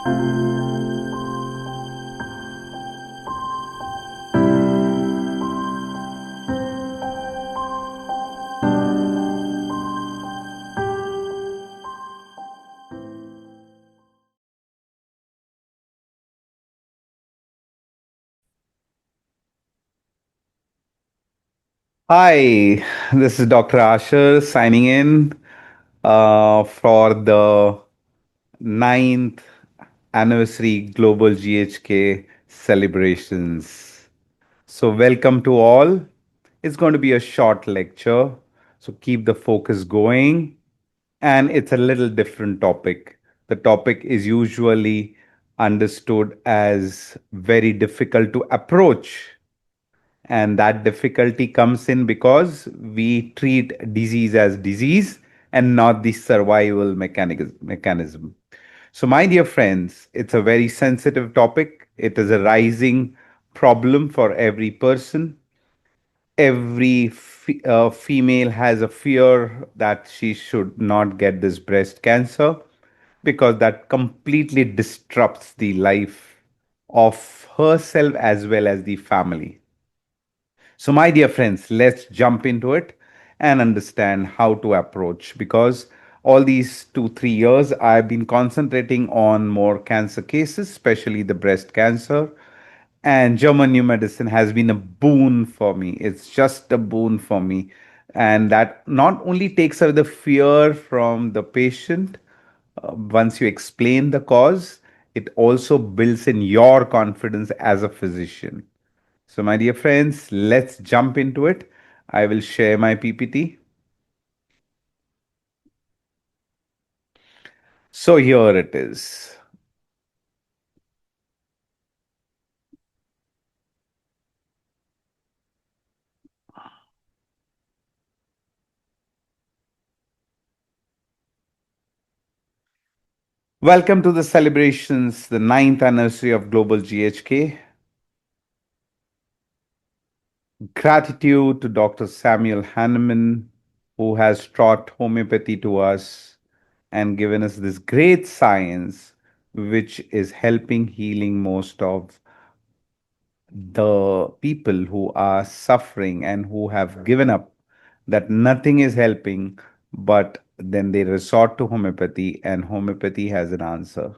Hi, this is Dr. Asher signing in for the ninth anniversary Global GHK celebrations. So, welcome to all. It's going to be a short lecture, so keep the focus going. And it's a little different topic. The topic is usually understood as very difficult to approach, and that difficulty comes in because we treat disease as disease and not the survival mechanism. So, my dear friends, it's a very sensitive topic. It is a rising problem for every person. Every female has a fear that she should not get this breast cancer because that completely disrupts the life of herself as well as the family. So, my dear friends, let's jump into it and understand how to approach, because all these 2, 3 years I've been concentrating on more cancer cases, especially the breast cancer. And German new medicine has been a boon for me. It's just a boon for me. And that not only takes away the fear from the patient, once you explain the cause, it also builds in your confidence as a physician. So, my dear friends, let's jump into it. I will share my PPT. So, here it is. Welcome to the celebrations, the ninth anniversary of Global GHK. Gratitude to Dr. Samuel Hahnemann, who has taught homeopathy to us and given us this great science, which is helping healing most of the people who are suffering and who have given up, that nothing is helping, but then they resort to homeopathy, and homeopathy has an answer.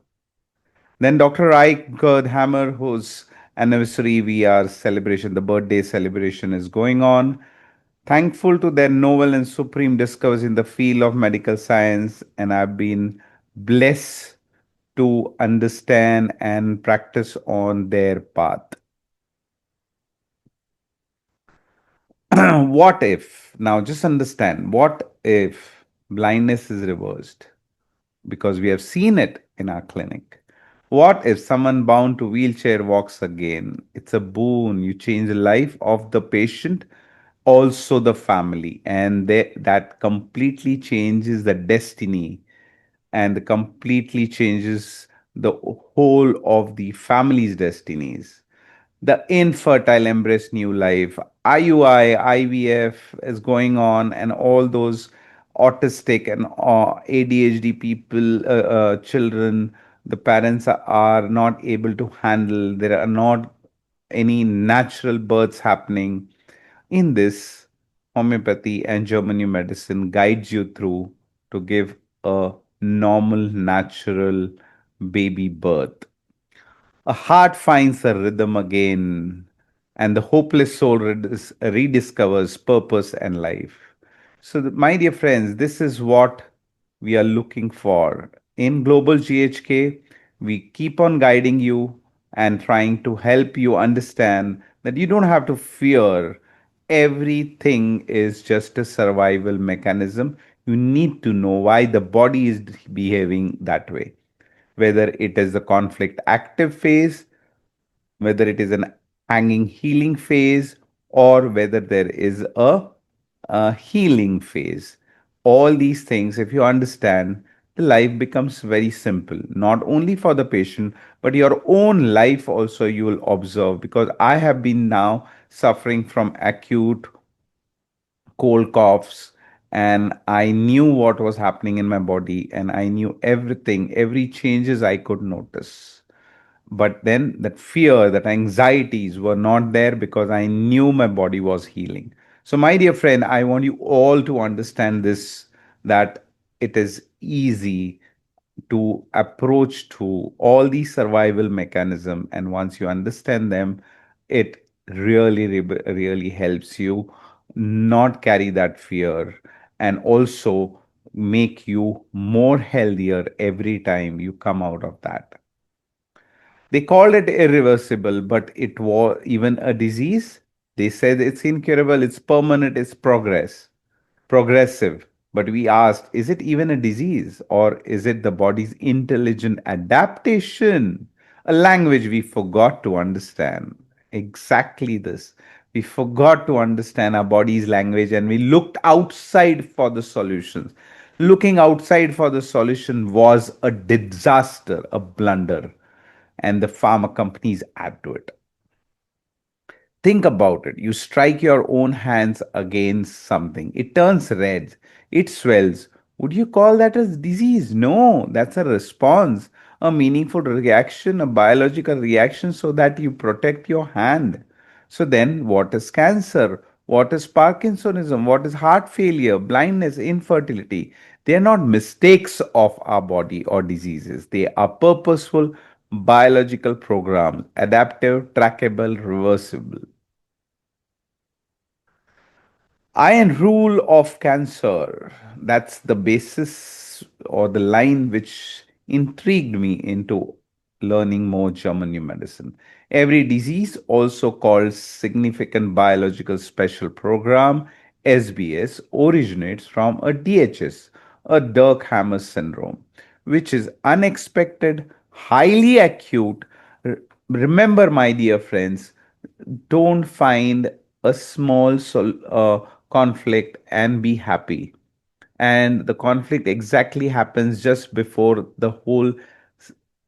Then Dr. Ike Hammer, whose anniversary we are celebration, the birthday celebration is going on. Thankful to their novel and supreme discoveries in the field of medical science, and I've been blessed to understand and practice on their path. What if, now just understand, what if blindness is reversed? Because we have seen it in our clinic. What if someone bound to wheelchair walks again? It's a boon. You change the life of the patient, also the family, and that completely changes the destiny and completely changes the whole of the family's destinies. The infertile embrace new life. IUI, IVF is going on, and all those autistic and ADHD people, children, the parents are not able to handle. There are not any natural births happening. In this, homeopathy and German new medicine guides you through to give a normal, natural baby birth. A heart finds a rhythm again, and the hopeless soul rediscovers purpose and life. So, my dear friends, this is what we are looking for. In Global GHK, we keep on guiding you and trying to help you understand that you don't have to fear. Everything is just a survival mechanism. You need to know why the body is behaving that way, whether it is the conflict active phase, whether it is an hanging healing phase, or whether there is a healing phase. All these things, if you understand, the life becomes very simple, not only for the patient, but your own life also you will observe. Because I have been now suffering from acute cold coughs and I knew what was happening in my body, and I knew everything, every changes I could notice. But then that fear, that anxieties were not there because I knew my body was healing. So, my dear friend, I want you all to understand this, that it is easy to approach to all these survival mechanism, and once you understand them, it really helps you not carry that fear, and also make you more healthier every time you come out of that. They called it irreversible, but it was even a disease. They said it's incurable, it's permanent, it's progressive. But we asked, is it even a disease, or is it the body's intelligent adaptation? A language we forgot to understand. Exactly this. We forgot to understand our body's language, and we looked outside for the solutions. Looking outside for the solution was a disaster, a blunder, and the pharma companies add to it. Think about it. You strike your own hands against something, it turns red, it swells. Would you call that a disease? No, that's a response, a meaningful reaction, a biological reaction so that you protect your hand. So, then what is cancer? What is Parkinsonism? What is heart failure, blindness, infertility? They are not mistakes of our body or diseases, they are purposeful biological programs, adaptive, trackable, reversible. Iron rule of cancer. That's the basis or the line which intrigued me into learning more German new medicine. Every disease, also called significant biological special program (SBS), originates from a DHS, a Dirk Hammer syndrome, which is unexpected, highly acute. Remember, my dear friends, don't find a small conflict and be happy. And the conflict exactly happens just before the whole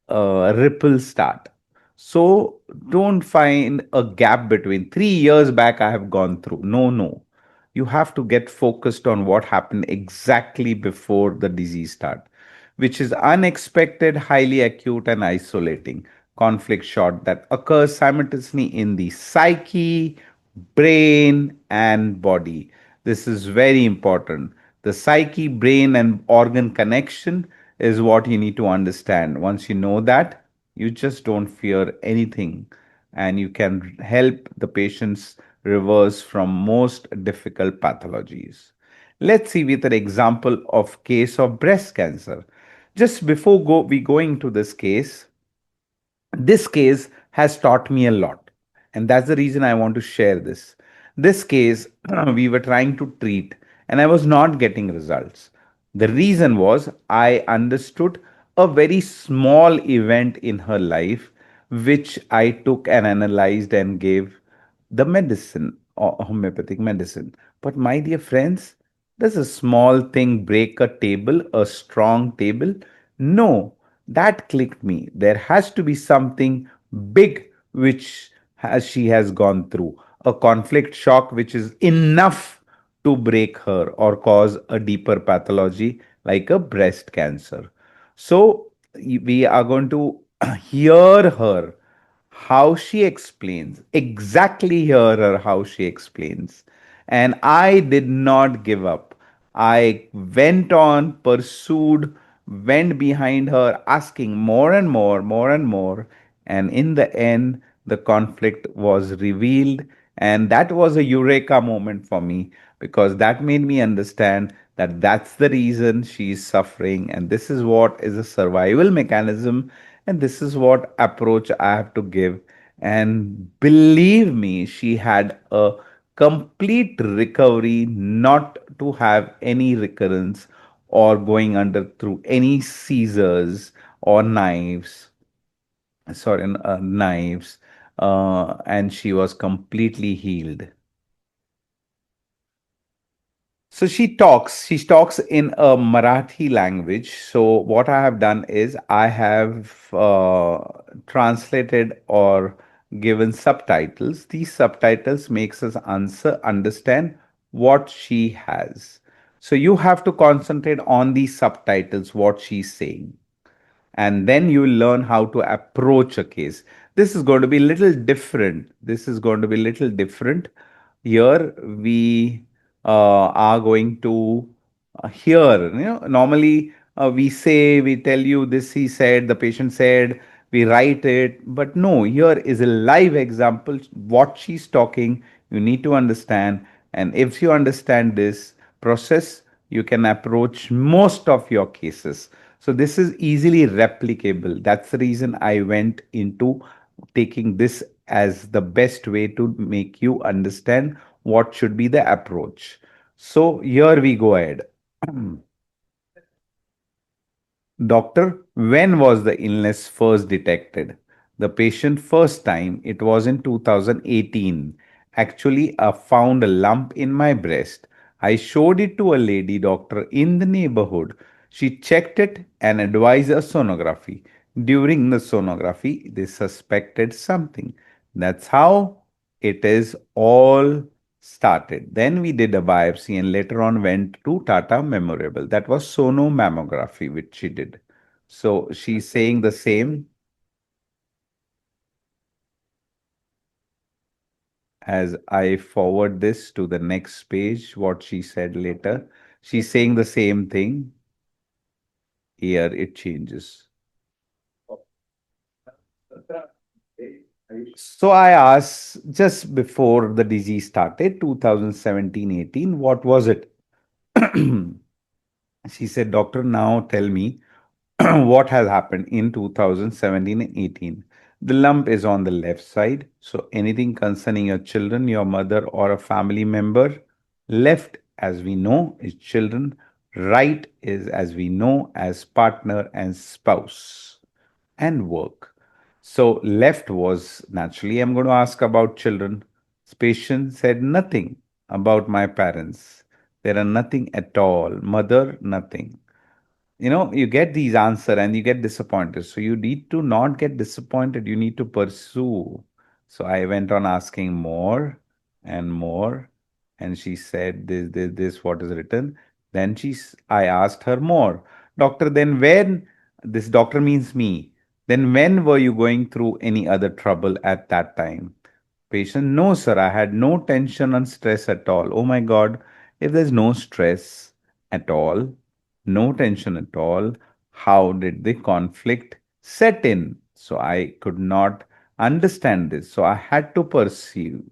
ripple start. So don't find a gap between 3 years back I have gone through. No, no. You have to get focused on what happened exactly before the disease start, which is unexpected, highly acute, and isolating conflict shot that occurs simultaneously in the psyche, brain, and body. This is very important. The psyche, brain, and organ connection is what you need to understand. Once you know that, you just don't fear anything, and you can help the patients reverse from most difficult pathologies. Let's see with an example of case of breast cancer. Just before we going to this case has taught me a lot, and that's the reason I want to share this case. We were trying to treat, and I was not getting results. The reason was I understood a very small event in her life, which I took and analyzed and gave the medicine or homeopathic medicine. But my dear friends, does a small thing break a table, a strong table? No, that clicked me. There has to be something big which she has gone through. A conflict shock which is enough to break her or cause a deeper pathology like a breast cancer. So we are going to hear her how she explains, exactly hear her how she explains. And I did not give up. I went on, pursued, went behind her, asking more and more, more and more. And in the end, the conflict was revealed. And that was a eureka moment for me, because that made me understand that that's the reason she is suffering. And this is what is a survival mechanism. And this is what approach I have to give. And believe me, she had a complete recovery, not to have any recurrence or going under through any scissors or knives, and she was completely healed. So she talks in a Marathi language. So what I have done is I have translated or given subtitles. These subtitles makes us answer understand what she has. So you have to concentrate on the subtitles, what she's saying, and then you will learn how to approach a case. This is going to be little different. This is going to be little different. Here we are going to hear. Normally we tell you this he said, the patient said, we write it, but no. Here is a live example. What she's talking, you need to understand, and if you understand this process, you can approach most of your cases. So this is easily replicable. That's the reason I went into taking this as the best way to make you understand what should be the approach. So here we go ahead. Doctor, when was the illness first detected? The patient first time, it was in 2018. Actually, I found a lump in my breast. I showed it to a lady doctor in the neighborhood. She checked it and advised a sonography. During the sonography, they suspected something. That's how it is all started. Then we did a biopsy and later on went to Tata Memorial. That was sonomammography, which she did. So she's saying the same as I forward this to the next page, what she said later. She's saying the same thing. Here it changes. So I asked just before the disease started, 2017-18, what was it? She said, Doctor, now tell me what has happened in 2017 and 18. The lump is on the left side. So anything concerning your children, your mother, or a family member, left, as we know, is children. Right is, as we know, as partner and spouse and work. So left was naturally, I'm going to ask about children. Patient said nothing about my parents. There are nothing at all. Mother, nothing. You get these answer and you get disappointed. So you need to not get disappointed. You need to pursue. So I went on asking more and more, and she said this, what is written. Then I asked her more. Doctor, then when, this doctor means me, then when were you going through any other trouble at that time? Patient, no, sir, I had no tension and stress at all. Oh my God, if there's no stress at all, no tension at all, how did the conflict set in? So I could not understand this. So I had to pursue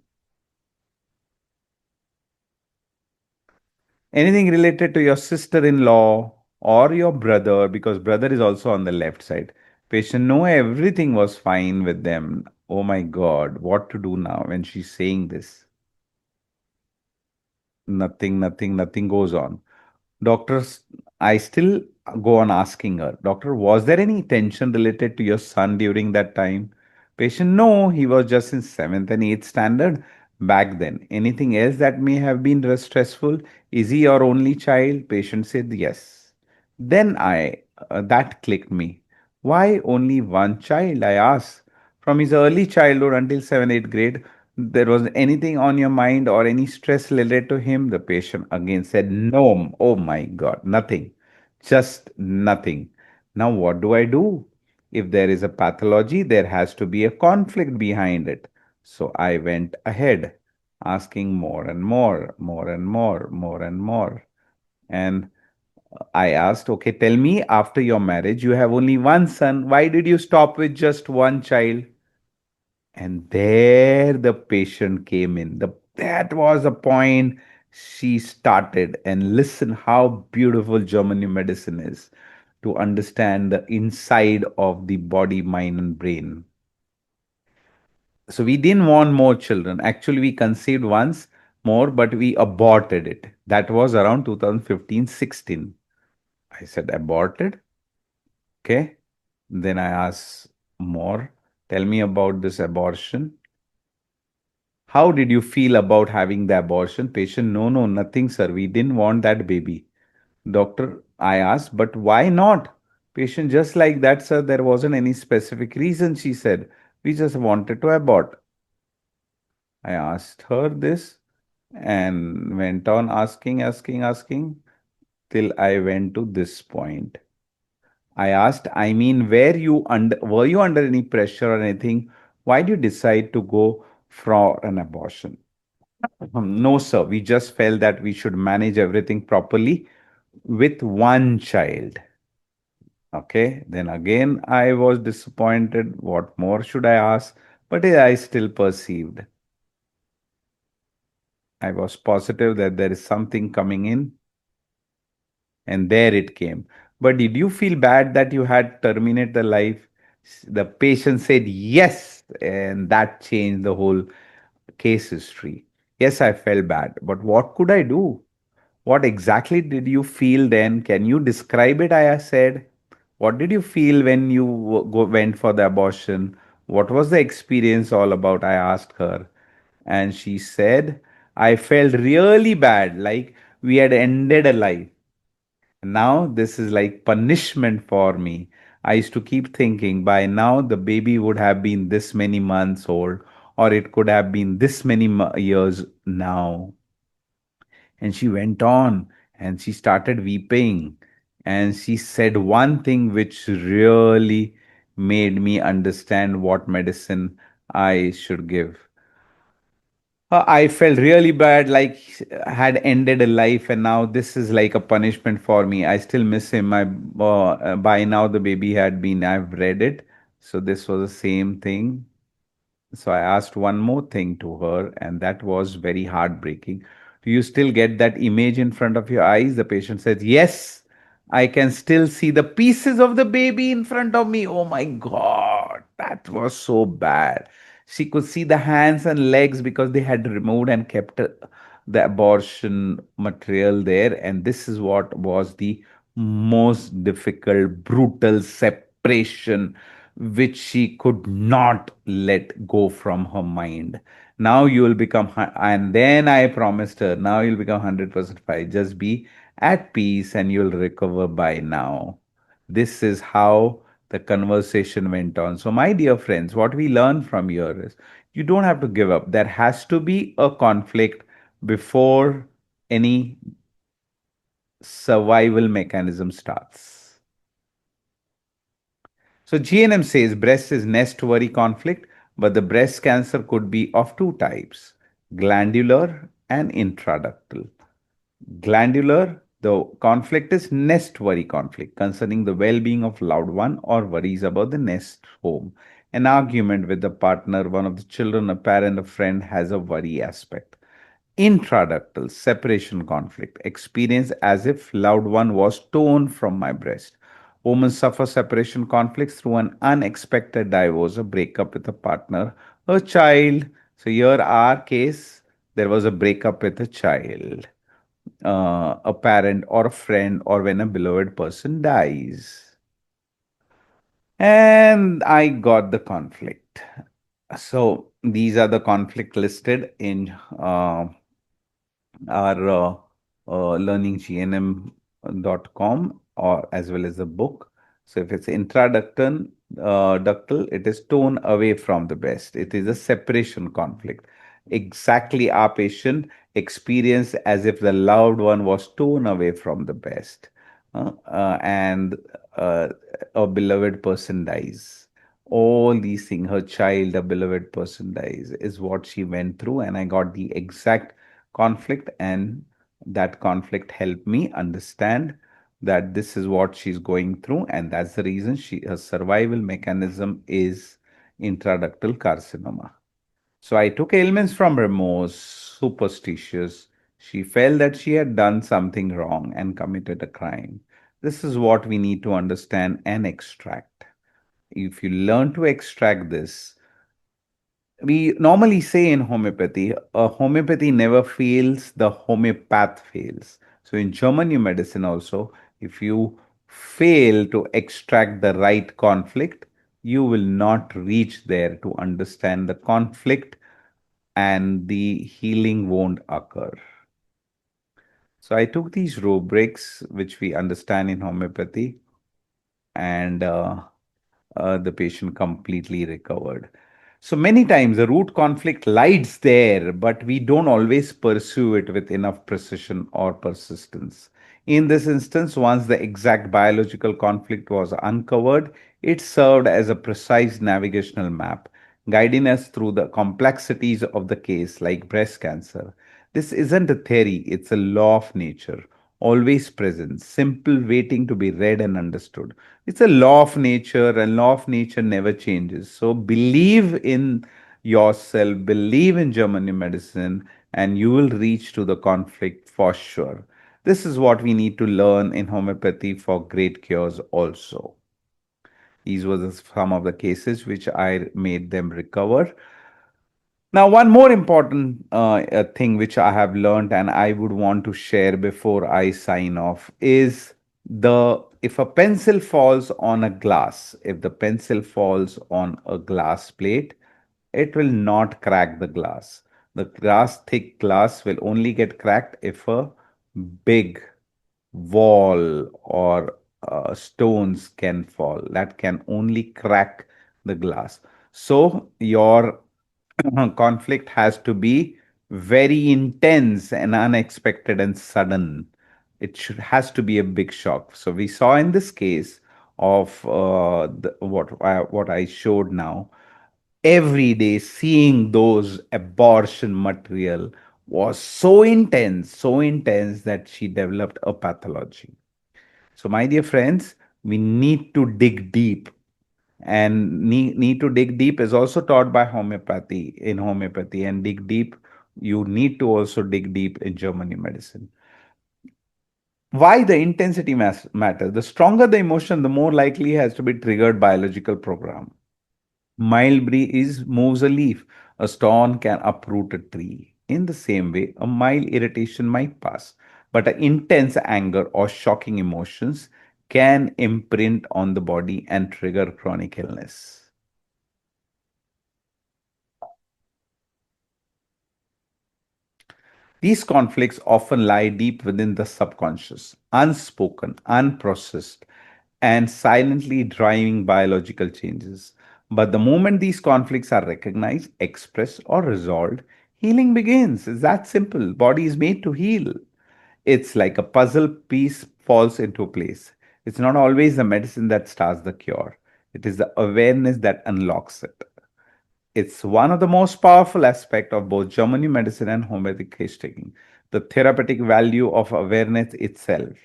anything related to your sister in law or your brother, because brother is also on the left side. Patient, no, everything was fine with them. Oh my God, what to do now when she's saying this? Nothing goes on. Doctors, I still go on asking her, Doctor, was there any tension related to your son during that time? Patient, no, he was just in seventh and eighth standard back then. Anything else that may have been stressful? Is he your only child? Patient said yes. Then that clicked me. Why only one child? I asked. From his early childhood until 7th, 8th grade, there was anything on your mind or any stress related to him? The patient again said, no. Oh my God, nothing. Just nothing. Now, what do I do? If there is a pathology, there has to be a conflict behind it. So I went ahead asking more and more, more and more, more and more. And I asked, okay, tell me, after your marriage, you have only one son. Why did you stop with just one child? And there the patient came in. That was the point she started. And listen how beautiful German medicine is to understand the inside of the body, mind, and brain. So we didn't want more children. Actually, we conceived once more, but we aborted it. That was around 2015-16. I said, aborted? Okay. Then I asked more. Tell me about this abortion. How did you feel about having the abortion? Patient, no, no, nothing, sir. We didn't want that baby. Doctor, I asked, but why not? Patient, just like that, sir. There wasn't any specific reason, she said. We just wanted to abort. I asked her this and went on asking. till I went to this point. I asked, I mean, were you under any pressure or anything? Why did you decide to go for an abortion? No, sir. We just felt that we should manage everything properly with one child. Okay. Then again, I was disappointed. What more should I ask? But I still perceived. I was positive that there is something coming in, and there it came. But did you feel bad that you had terminated the life? The patient said yes, and that changed the whole case history. Yes, I felt bad, but what could I do? What exactly did you feel then? Can you describe it? I said. What did you feel when you went for the abortion? What was the experience all about? I asked her. And she said, I felt really bad, like we had ended a life. Now this is like punishment for me. I used to keep thinking by now the baby would have been this many months old, or it could have been this many years now. And she went on and she started weeping. And she said one thing which really made me understand what medicine I should give. I felt really bad, like had ended a life, and now this is like a punishment for me. I still miss him. By now the baby had been. I've read it, so this was the same thing. So I asked one more thing to her, and that was very heartbreaking. Do you still get that image in front of your eyes? The patient says, yes, I can still see the pieces of the baby in front of me. Oh my God, that was so bad. She could see the hands and legs because they had removed and kept the abortion material there. And this is what was the most difficult, brutal separation which she could not let go from her mind. Now you will become, and then I promised her, now you'll become 100% fine. Just be at peace and you'll recover by now. This is how the conversation went on. So, my dear friends, what we learn from here is you don't have to give up. There has to be a conflict before any survival mechanism starts. So GNM says breast is nest worry conflict, but the breast cancer could be of two types, glandular and intraductal. Glandular, the conflict is nest worry conflict concerning the well being of loved one or worries about the nest home. An argument with the partner, one of the children, a parent, a friend has a worry aspect. Intraductal separation conflict experience as if loved one was torn from my breast. Women suffer separation conflicts through an unexpected divorce, a breakup with a partner, a child. So here our case, there was a breakup with a child, a parent or a friend, or when a beloved person dies. And I got the conflict. So these are the conflict listed in our learninggnm.com or as well as the book. So if it's intraductal, ductal, it is torn away from the breast. It is a separation conflict. Exactly our patient experienced as if the loved one was torn away from the breast, and uh, a beloved person dies. All these things, her child, a beloved person dies, is what she went through, and I got the exact conflict, and that conflict helped me understand that this is what she's going through, and that's the reason her survival mechanism is intraductal carcinoma. So I took ailments from remorse, superstitious. She felt that she had done something wrong and committed a crime. This is what we need to understand and extract. If you learn to extract this, we normally say in homeopathy, a homeopathy never fails, the homeopath fails. So in German medicine also, if you fail to extract the right conflict, you will not reach there to understand the conflict, and the healing won't occur. So I took these rubrics, which we understand in homeopathy, and the patient completely recovered. So many times the root conflict lies there, but we don't always pursue it with enough precision or persistence. In this instance, once the exact biological conflict was uncovered, it served as a precise navigational map, guiding us through the complexities of the case, like breast cancer. This isn't a theory, it's a law of nature, always present, simple, waiting to be read and understood. It's a law of nature, and law of nature never changes. So believe in yourself, believe in Germany medicine, and you will reach to the conflict for sure. This is what we need to learn in homeopathy for great cures also. These were some of the cases which I made them recover. Now, one more important thing which I have learned and I would want to share before I sign off is the if a pencil falls on a glass, if the pencil falls on a glass plate, it will not crack the glass. The thick glass will only get cracked if a big wall or stones can fall. That can only crack the glass. So your conflict has to be very intense and unexpected and sudden. It has to be a big shock. So we saw in this case of what I showed now, every day seeing those abortion material was so intense that she developed a pathology. So, my dear friends, we need to dig deep, and need to dig deep is also taught by homeopathy. In homeopathy, and dig deep, you need to also dig deep in Germany medicine. Why the intensity matters? The stronger the emotion, the more likely it has to be triggered biological program. Mild breeze moves a leaf. A storm can uproot a tree. In the same way, a mild irritation might pass, but an intense anger or shocking emotions can imprint on the body and trigger chronic illness. These conflicts often lie deep within the subconscious, unspoken, unprocessed, and silently driving biological changes. But the moment these conflicts are recognized, expressed, or resolved, healing begins. It's that simple. Body is made to heal. It's like a puzzle piece falls into place. It's not always the medicine that starts the cure, it is the awareness that unlocks it. It's one of the most powerful aspects of both Germany medicine and homeopathic case taking, the therapeutic value of awareness itself.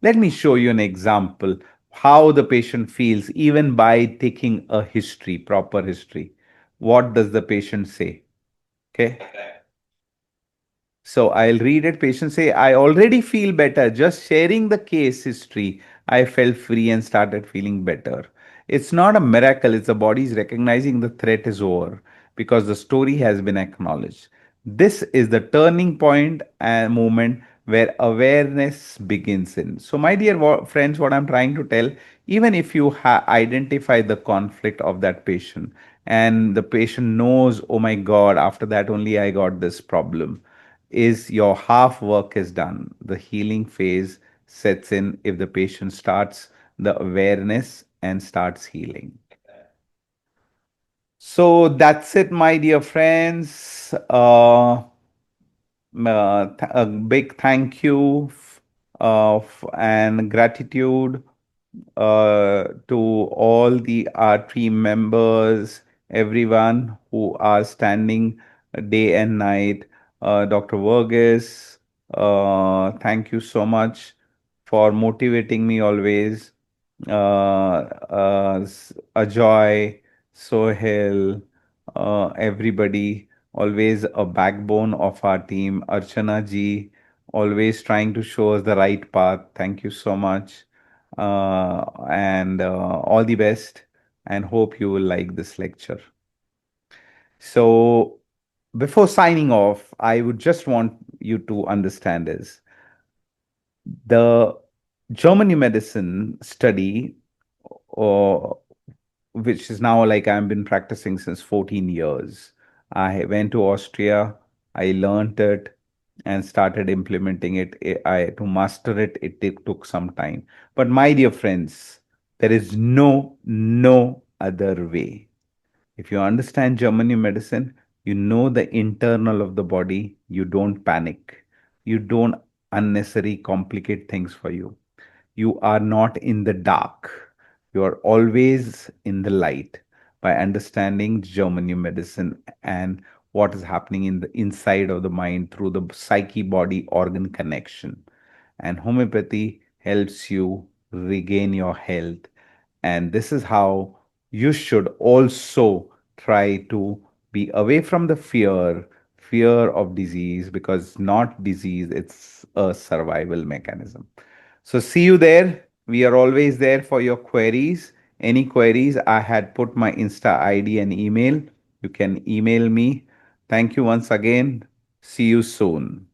Let me show you an example how the patient feels even by taking a history, proper history. What does the patient say? Okay. So I'll read it. Patient say, I already feel better. Just sharing the case history, I felt free and started feeling better. It's not a miracle, it's the body's recognizing the threat is over because the story has been acknowledged. This is the turning point and moment where awareness begins in. So, my dear friends, what I'm trying to tell, even if you identify the conflict of that patient and the patient knows, oh my God, after that only I got this problem, is your half work is done. The healing phase sets in if the patient starts the awareness and starts healing. So that's it, my dear friends. A big thank you and gratitude to all the our team members, everyone who are standing day and night. Dr. Verghese, thank you so much for motivating me always. Ajoy, Sohail, everybody, always a backbone of our team. Archana ji, always trying to show us the right path. Thank you so much. And all the best, and hope you will like this lecture. So, before signing off, I would just want you to understand is the Germany medicine study, or which is now like I've been practicing since 14 years. I went to Austria, I learned it and started implementing it. To master it, it took some time. But my dear friends, there is no other way. If you understand Germany medicine, you know the internal of the body, you don't panic. You don't unnecessarily complicate things for you. You are not in the dark. You are always in the light by understanding Germany medicine and what is happening in the inside of the mind through the psyche body organ connection. And homeopathy helps you regain your health. And this is how you should also try to be away from the fear of disease, because it's not disease, it's a survival mechanism. So see you there. We are always there for your queries. Any queries, I had put my Insta ID and email. You can email me. Thank you once again. See you soon.